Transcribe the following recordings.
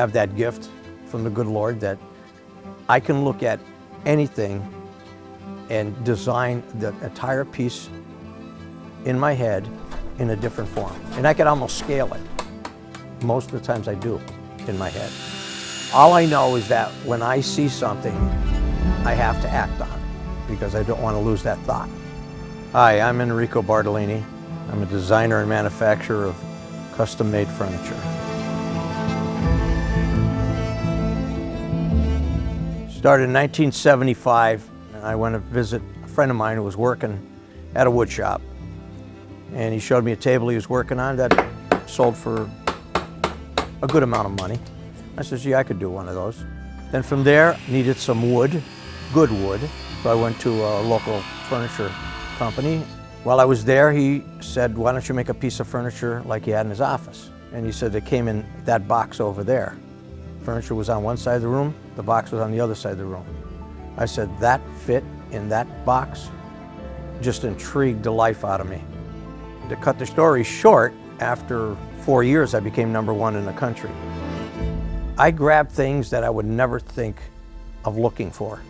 have that gift from the good Lord that I can look at anything and design the entire piece in my head in a different form. And I could almost scale it. Most of the times I do in my head. All I know is that when I see something, I have to act on it because I don't want to lose that thought. Hi, I'm Enrico Bartolini. I'm a designer and manufacturer of custom-made furniture. Started in 1975, and I went to visit a friend of mine who was working at a wood shop. And he showed me a table he was working on that sold for a good amount of money. I said, yeah, I could do one of those. Then from there, needed some wood, good wood. So I went to a local furniture company. While I was there, he said, why don't you make a piece of furniture like he had in his office? And he said it came in that box over there. Furniture was on one side of the room, the box was on the other side of the room. I said, that fit in that box just intrigued the life out of me. To cut the story short, after 4 years, I became #1 in the country. I grab things that I would never think of looking for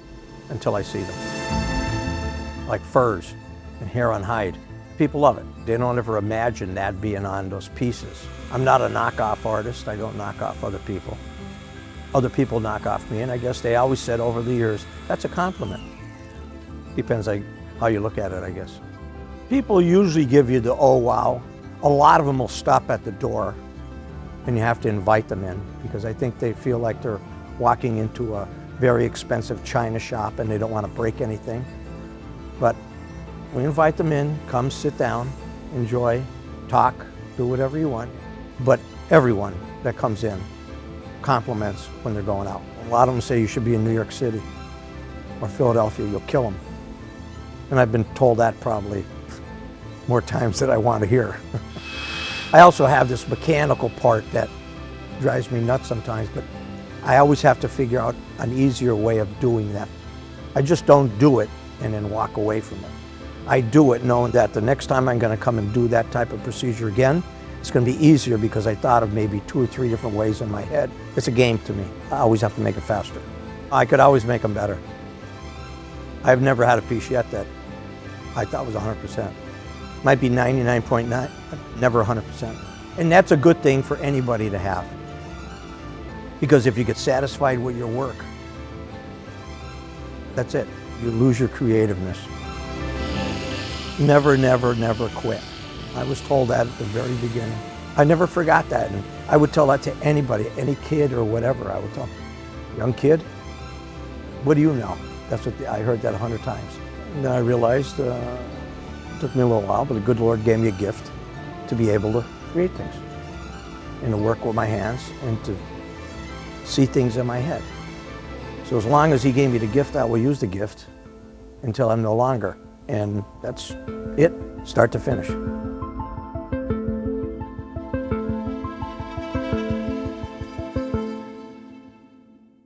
until I see them. Like furs and hair on hide. People love it. They don't ever imagine that being on those pieces. I'm not a knockoff artist. I don't knock off other people. Other people knock off me, and I guess they always said over the years, that's a compliment. Depends how you look at it, I guess. People usually give you the, oh wow. A lot of them will stop at the door and you have to invite them in because I think they feel like they're walking into a very expensive china shop and they don't want to break anything. But we invite them in, come sit down, enjoy, talk, do whatever you want. But everyone that comes in compliments when they're going out. A lot of them say you should be in New York City or Philadelphia, you'll kill them. And I've been told that probably more times than I want to hear. I also have this mechanical part that drives me nuts sometimes, but I always have to figure out an easier way of doing that. I just don't do it and then walk away from it. I do it knowing that the next time I'm going to come and do that type of procedure again, it's going to be easier because I thought of maybe 2 or 3 different ways in my head. It's a game to me. I always have to make it faster. I could always make them better. I've never had a piece yet that I thought was 100%. Might be 99.9, never 100%. And that's a good thing for anybody to have. Because if you get satisfied with your work, that's it. You lose your creativeness. Never, never, never quit. I was told that at the very beginning. I never forgot that. And I would tell that to anybody, any kid or whatever. I would tell them, young kid, what do you know? That's what I heard that 100 times. And then I realized, it took me a little while, but the good Lord gave me a gift to be able to create things and to work with my hands and to see things in my head. So as long as He gave me the gift, I will use the gift until I'm no longer. And that's it, start to finish.